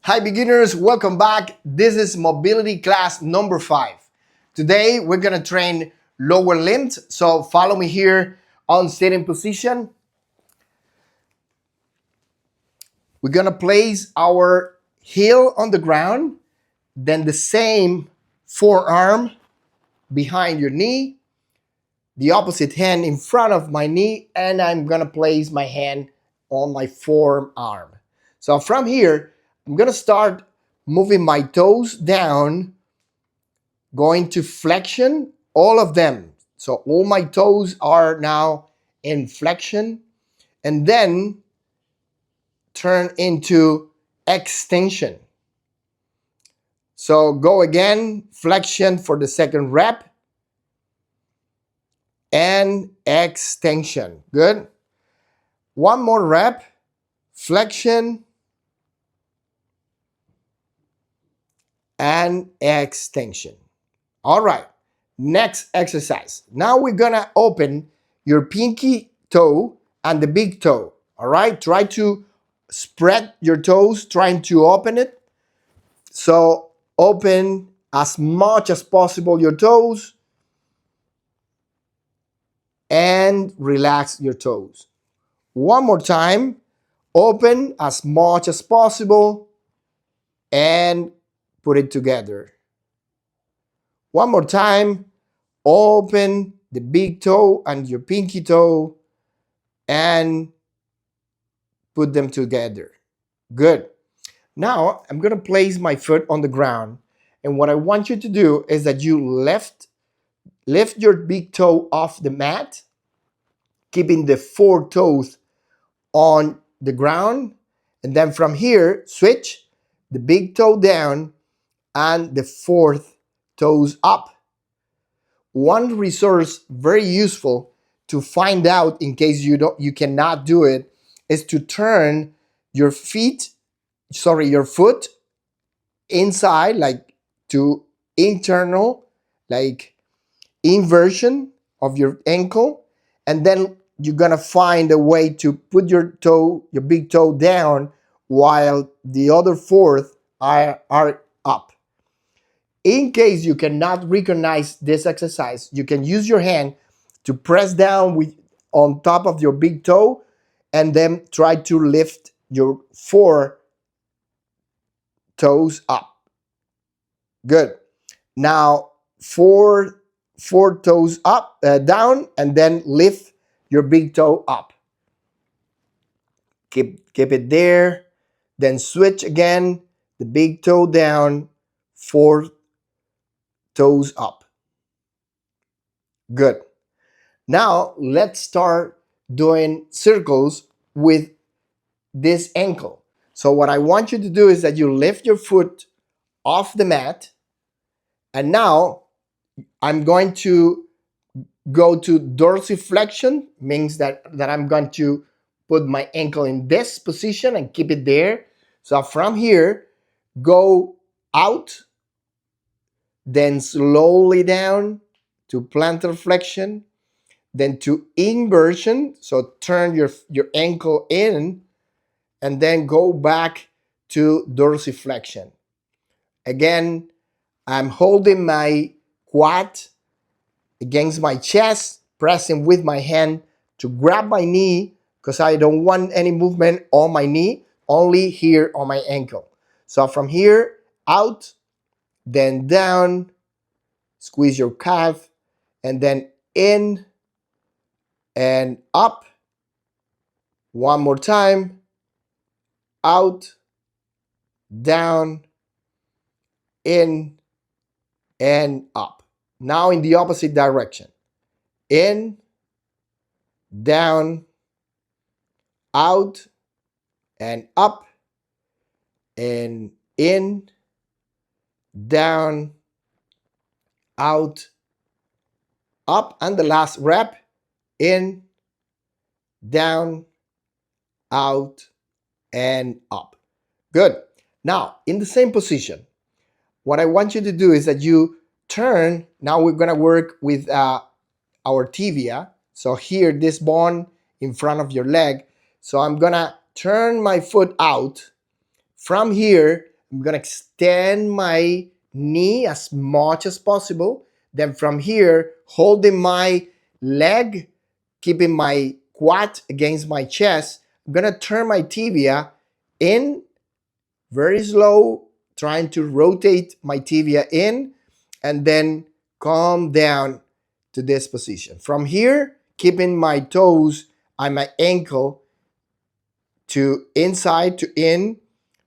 Hi beginners, welcome back. This is mobility class number 5. Today we're gonna train lower limbs. So follow me here on sitting position. We're gonna place our heel on the ground, then the same forearm behind your knee, the opposite hand in front of my knee, and I'm gonna place my hand on my forearm. So from here, I'm gonna start moving my toes down, going to flexion, all of them. So all my toes are now in flexion, and then turn into extension. So go again, flexion for the second rep, and extension. Good. One more rep, flexion, and extension. All right, next exercise. Now we're gonna open your pinky toe and the big toe. All right, try to spread your toes, trying to open it. So open as much as possible your toes and relax your toes. One more time, open as much as possible and put it together. One more time, open the big toe and your pinky toe and put them together. Good. Now I'm going to place my foot on the ground, and what I want you to do is that you lift your big toe off the mat, keeping the 4 toes on the ground, and then from here switch the big toe down and the 4th toes up. One resource very useful to find out in case you cannot do it is to turn your foot inside, like to internal, like inversion of your ankle, and then you're gonna find a way to put your big toe down while the other 4th are up. In case you cannot recognize this exercise, you can use your hand to press down on top of your big toe and then try to lift your 4 toes up. Good. Now 4 toes up, down, and then lift your big toe up. Keep it there. Then switch again, the big toe down, 4 toes up. Good. Now let's start doing circles with this ankle. So what I want you to do is that you lift your foot off the mat, and now I'm going to go to dorsiflexion, means that I'm going to put my ankle in this position and keep it there. So from here, go out, then slowly down to plantar flexion, then to inversion, so turn your ankle in, and then go back to dorsiflexion. Again, I'm holding my quad against my chest, pressing with my hand to grab my knee, because I don't want any movement on my knee, only here on my ankle. So from here, out, then down, squeeze your calf, and then in and up. One more time, out, down, in, and up. Now in the opposite direction. In, down, out, and up, and in, down, out, up, and the last rep, in, down, out, and up. Good. Now, in the same position, what I want you to do is that you turn. Now we're going to work with our tibia. So here, this bone in front of your leg. So I'm going to turn my foot out. From here, I'm gonna extend my knee as much as possible. Then from here, holding my leg, keeping my quad against my chest, I'm gonna turn my tibia in very slow, trying to rotate my tibia in and then come down to this position. From here, keeping my toes and my ankle to inside to in,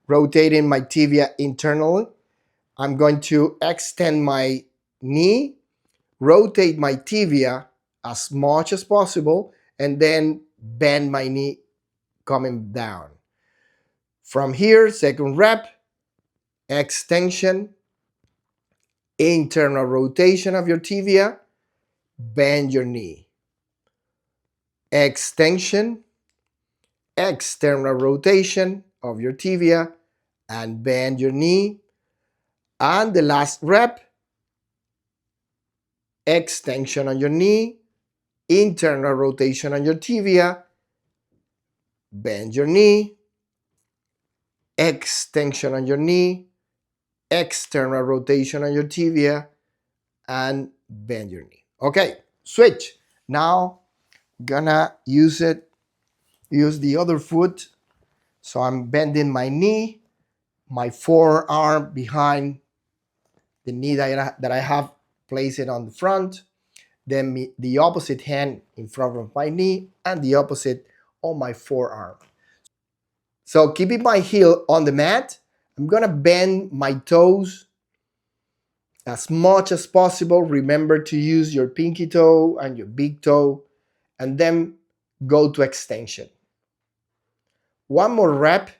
rotating my tibia internally. I'm going to extend my knee, rotate my tibia as much as possible, and then bend my knee coming down. From here, second rep, extension, internal rotation of your tibia, bend your knee. Extension, external rotation of your tibia, and bend your knee. And the last rep, extension on your knee, internal rotation on your tibia, bend your knee, extension on your knee, external rotation on your tibia, and bend your knee. Okay, switch. Now, gonna use the other foot. So I'm bending my knee, my forearm behind the knee that I have placed it on the front, then the opposite hand in front of my knee, and the opposite on my forearm. So keeping my heel on the mat, I'm gonna bend my toes as much as possible. Remember to use your pinky toe and your big toe, and then go to extension. One more rep,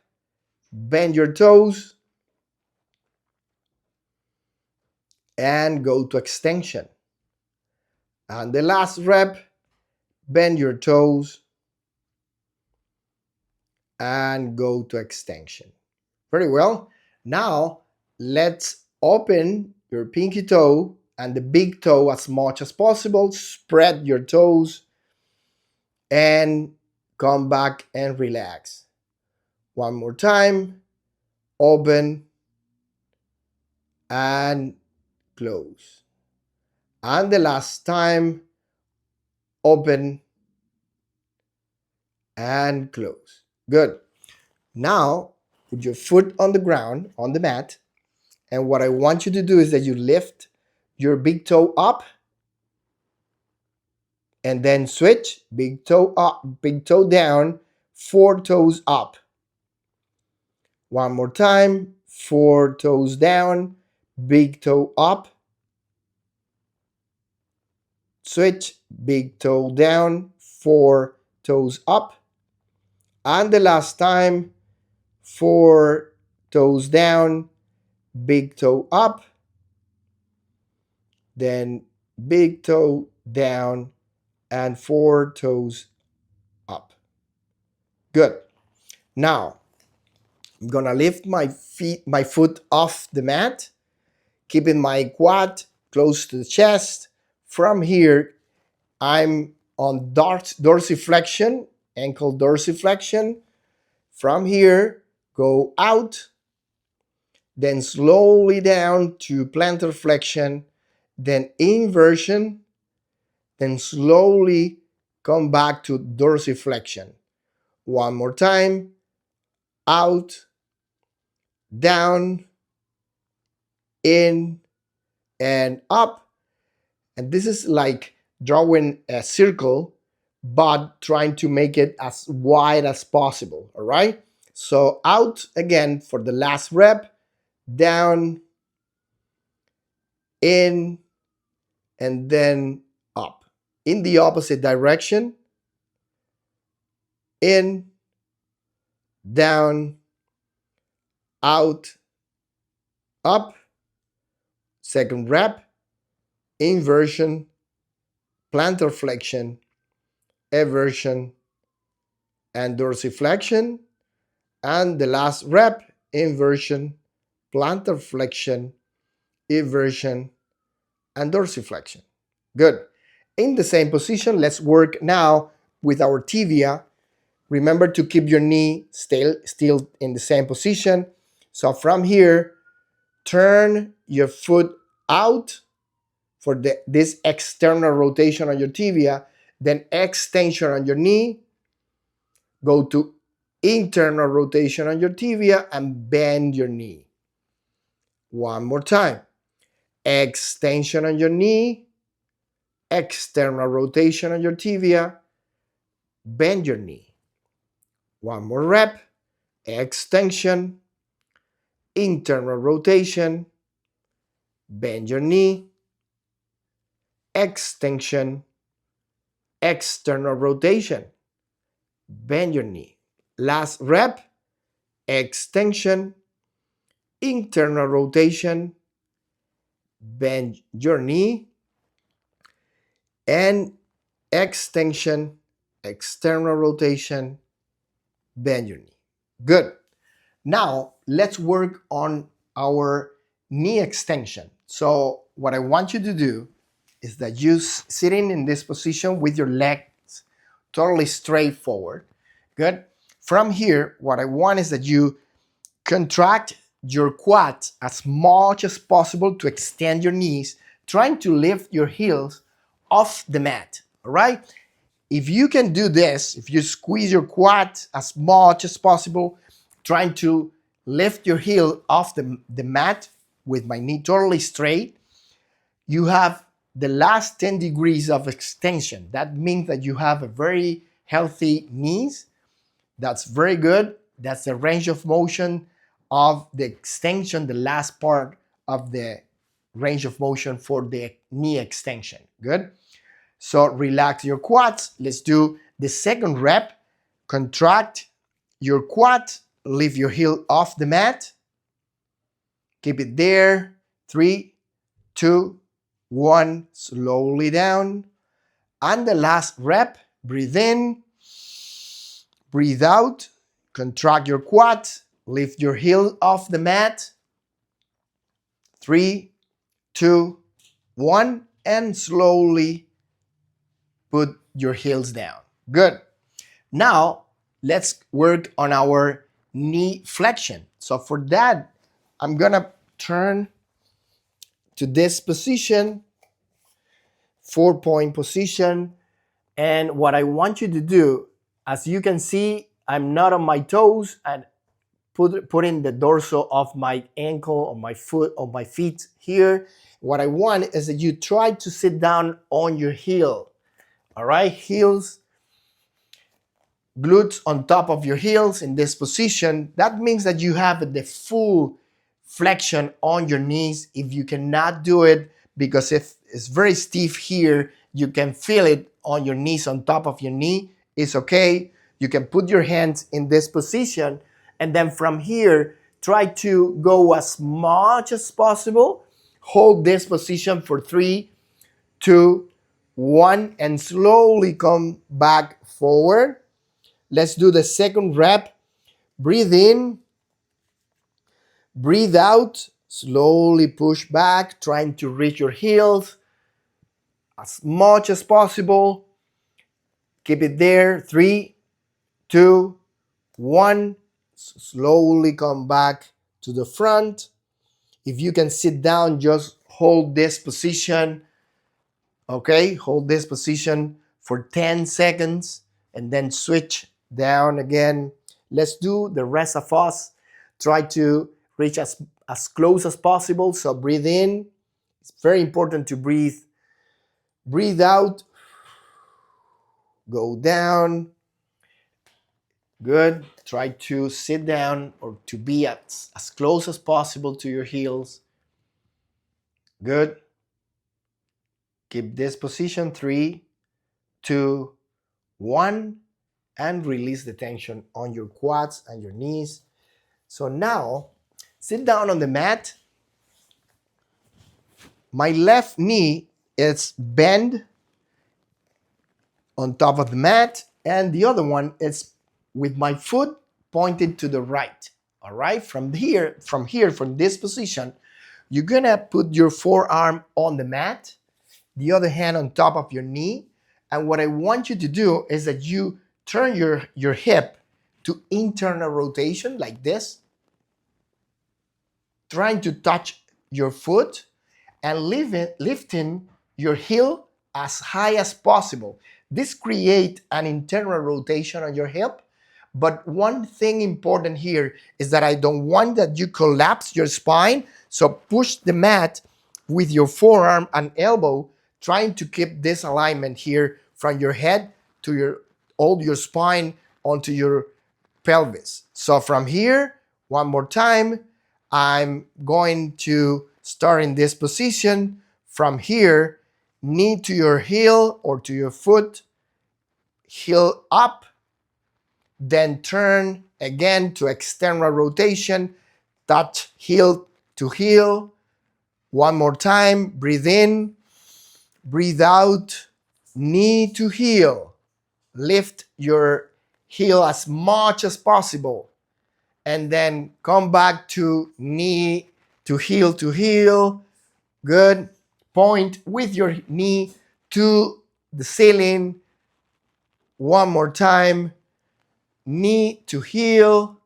bend your toes, and go to extension. And the last rep, bend your toes and go to extension. Very well. Now let's open your pinky toe and the big toe as much as possible. Spread your toes and come back and relax. One more time. Open and close. And the last time, open and close. Good. Now, put your foot on the ground, on the mat, and what I want you to do is that you lift your big toe up and then switch, big toe up, big toe down, 4 toes up. One more time, 4 toes down, big toe up, switch, big toe down, 4 toes up, and the last time, 4 toes down, big toe up, then big toe down, and 4 toes up. Good. Now, I'm gonna lift my foot off the mat, keeping my quad close to the chest. From here, I'm on dorsiflexion, ankle dorsiflexion. From here, go out, then slowly down to plantar flexion, then inversion, then slowly come back to dorsiflexion. One more time, out, down, in, and up. And this is like drawing a circle, but trying to make it as wide as possible, all right? So out again for the last rep, down, in, and then up. In the opposite direction, in, down, out, up. Second rep, inversion, plantar flexion, eversion, and dorsiflexion. And the last rep, inversion, plantar flexion, eversion, and dorsiflexion. Good. In the same position, let's work now with our tibia. Remember to keep your knee still in the same position. So from here, turn your foot out for this external rotation on your tibia, then extension on your knee, go to internal rotation on your tibia and bend your knee. One more time. Extension on your knee, external rotation on your tibia, bend your knee. One more rep. Extension, internal rotation, bend your knee, extension, external rotation, bend your knee. Last rep. Extension, internal rotation, bend your knee, and extension, external rotation, bend your knee. Good. Now let's work on our knee extension. So what I want you to do is that you sitting in this position with your legs totally straight forward. Good. From here, what I want is that you contract your quads as much as possible to extend your knees, trying to lift your heels off the mat. All right. If you can do this, if you squeeze your quad as much as possible, trying to lift your heel off the mat with my knee totally straight, you have the last 10 degrees of extension. That means that you have a very healthy knees. That's very good. That's the range of motion of the extension, the last part of the range of motion for the knee extension. Good. So relax your quads. Let's do the second rep. Contract your quad. Lift your heel off the mat. Keep it there. 3, 2, 1. Slowly down. And the last rep. Breathe in. Breathe out. Contract your quads. Lift your heel off the mat. 3, 2, 1. And slowly put your heels down. Good. Now, let's work on our knee flexion. So for that, I'm going to turn to this position, 4-point position. And what I want you to do, as you can see, I'm not on my toes and putting the dorsal of my ankle or my foot or my feet here. What I want is that you try to sit down on your heel. All right, heels, glutes on top of your heels in this position. That means that you have the full flexion on your knees. If you cannot do it, because if it's very stiff here, you can feel it on your knees, on top of your knee, it's okay. You can put your hands in this position, and then from here, try to go as much as possible. Hold this position for 3, 2, 1, and slowly come back forward. Let's do the second rep. Breathe in, breathe out, slowly push back, trying to reach your heels as much as possible. Keep it there. 3, 2, 1. Slowly come back to the front. If you can sit down, just hold this position. Okay, hold this position for 10 seconds and then switch down again. Let's do the rest of us. Try to reach as close as possible. So breathe in. It's very important to breathe. Breathe out. Go down. Good. Try to sit down or to be as close as possible to your heels. Good. Keep this position. 3, 2, 1. And release the tension on your quads and your knees. So now, sit down on the mat. My left knee is bent on top of the mat, and the other one is with my foot pointed to the right. All right, from this position, you're gonna put your forearm on the mat, the other hand on top of your knee, and what I want you to do is that you turn your hip to internal rotation like this. trying to touch your foot and lifting your heel as high as possible. This creates an internal rotation on your hip. But one thing important here is that I don't want that you collapse your spine. So push the mat with your forearm and elbow, trying to keep this alignment here from your head to all your spine onto your pelvis. So from here, one more time, I'm going to start in this position. From here, knee to your heel or to your foot, heel up, then turn again to external rotation, touch heel to heel. One more time, breathe in, breathe out, knee to heel. Lift your heel as much as possible. And then come back to knee to heel. Good. Point with your knee to the ceiling. One more time. Knee to heel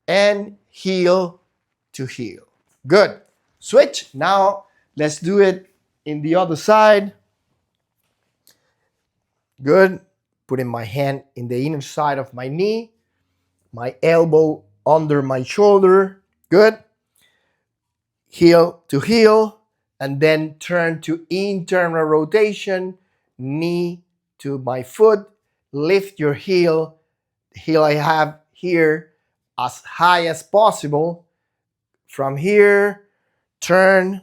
and heel to heel. Good. Switch. Now let's do it in the other side. Good. Putting my hand in the inner side of my knee, my elbow under my shoulder. Good. Heel to heel, and then turn to internal rotation, knee to my foot. Lift your heel I have here, as high as possible. From here, turn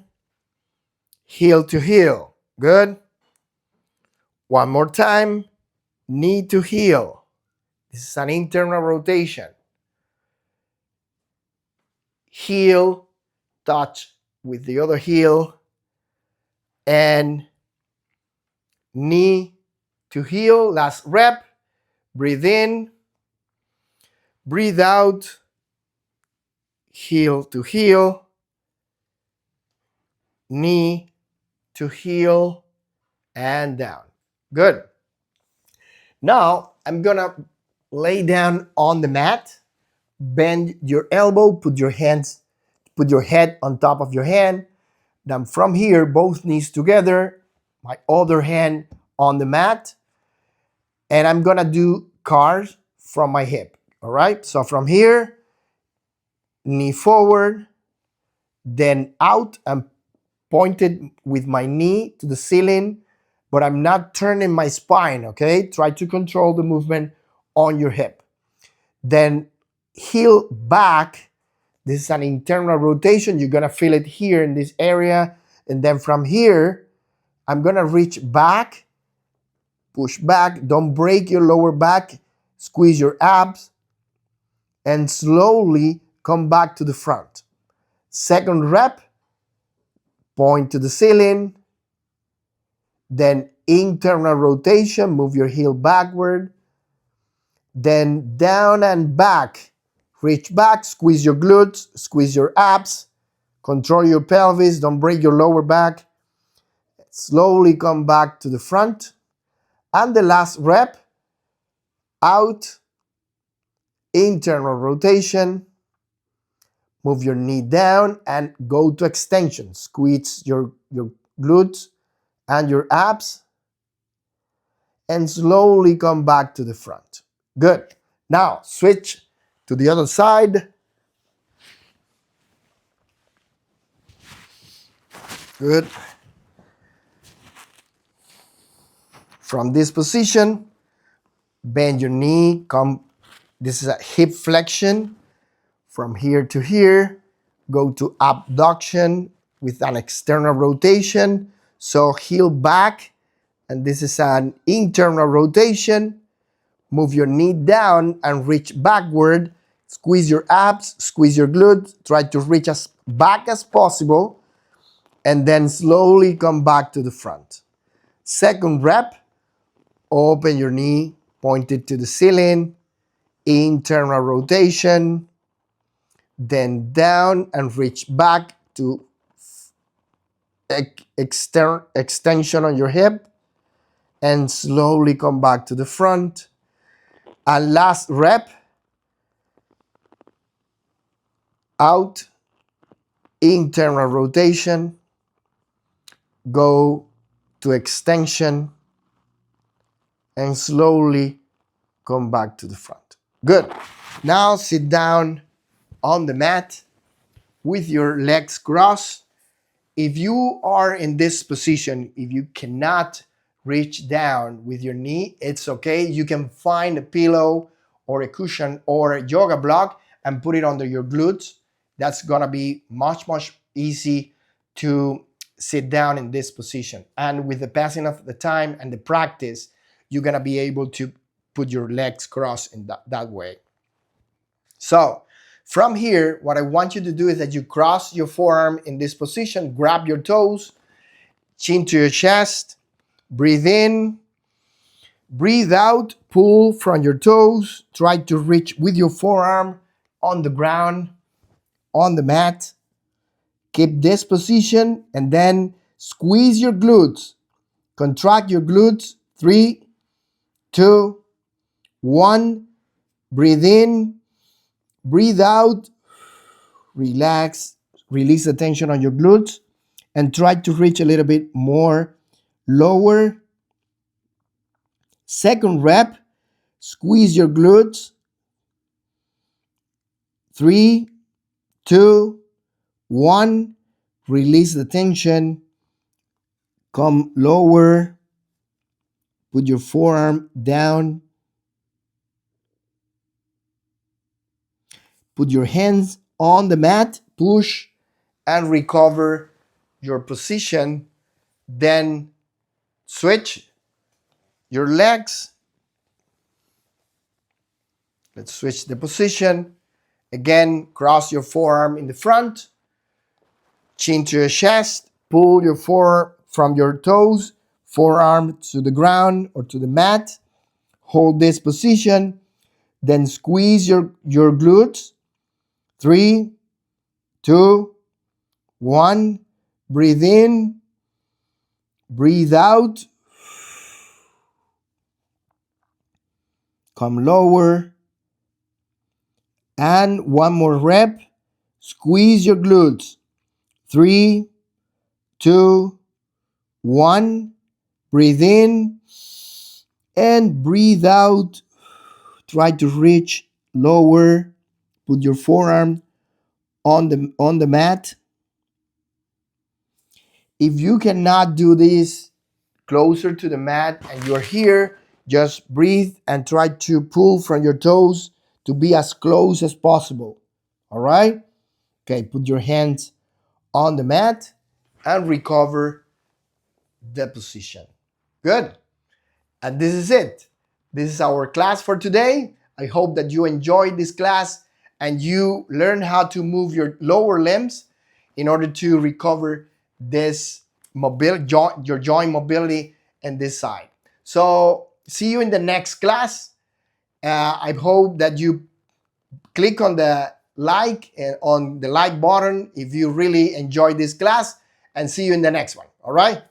heel to heel. Good. One more time, knee to heel. This is an internal rotation. Heel, touch with the other heel, and knee to heel. Last rep. Breathe in, breathe out, heel to heel, knee to heel, and down. Good. Now I'm gonna lay down on the mat, bend your elbow, put your head on top of your hand. Then from here, both knees together, my other hand on the mat, and I'm gonna do cars from my hip. All right. So from here, knee forward, then out and pointed with my knee to the ceiling, but I'm not turning my spine, okay? Try to control the movement on your hip. Then heel back. This is an internal rotation. You're gonna feel it here in this area. And then from here, I'm gonna reach back, push back. Don't break your lower back. Squeeze your abs and slowly come back to the front. Second rep, point to the ceiling, then internal rotation, move your heel backward, then down and back, reach back, squeeze your glutes, squeeze your abs, control your pelvis, don't break your lower back, slowly come back to the front, and the last rep, out, internal rotation, move your knee down and go to extension, squeeze your glutes and your abs, and slowly come back to the front. Good. Now switch to the other side. Good. From this position, bend your knee, come. This is a hip flexion. From here to here, go to abduction with an external rotation. So heel back, and this is an internal rotation. Move your knee down and reach backward. Squeeze your abs, squeeze your glutes. Try to reach as back as possible. And then slowly come back to the front. Second rep, open your knee, pointed to the ceiling. Internal rotation. Then down and reach back to extension on your hip. And slowly come back to the front. And last rep, out, internal rotation, go to extension, and slowly come back to the front. Good. Now sit down on the mat with your legs crossed. If you are in this position, if you cannot reach down with your knee, it's okay. You can find a pillow or a cushion or a yoga block and put it under your glutes. That's gonna be much easy to sit down in this position. And with the passing of the time and the practice, you're gonna be able to put your legs crossed in that way. So from here, what I want you to do is that you cross your forearm in this position, grab your toes, chin to your chest, breathe in, breathe out, pull from your toes, try to reach with your forearm on the ground, on the mat. Keep this position and then squeeze your glutes. Contract your glutes. 3, 2, 1. Breathe in, breathe out, relax, release the tension on your glutes, and try to reach a little bit more lower. Second rep, squeeze your glutes. 3, 2, 1. Release the tension. Come lower. Put your forearm down. Put your hands on the mat. Push and recover your position. Then switch your legs. Let's switch the position. Again, cross your forearm in the front. Chin to your chest. Pull your forearm from your toes. Forearm to the ground or to the mat. Hold this position. Then squeeze your glutes. 3, 2, 1. Breathe in. Breathe out. Come lower. And one more rep. Squeeze your glutes. 3, 2, 1. Breathe in and breathe out. Try to reach lower. Put your forearm on the mat. If you cannot do this closer to the mat and you're here, just breathe and try to pull from your toes to be as close as possible. All right? Okay, put your hands on the mat and recover the position. Good. And this is it. This is our class for today. I hope that you enjoyed this class and you learn how to move your lower limbs in order to recover this your joint mobility in this side. So see you in the next class. I hope that you click on the like and on the like button if you really enjoyed this class, and see you in the next one. All right?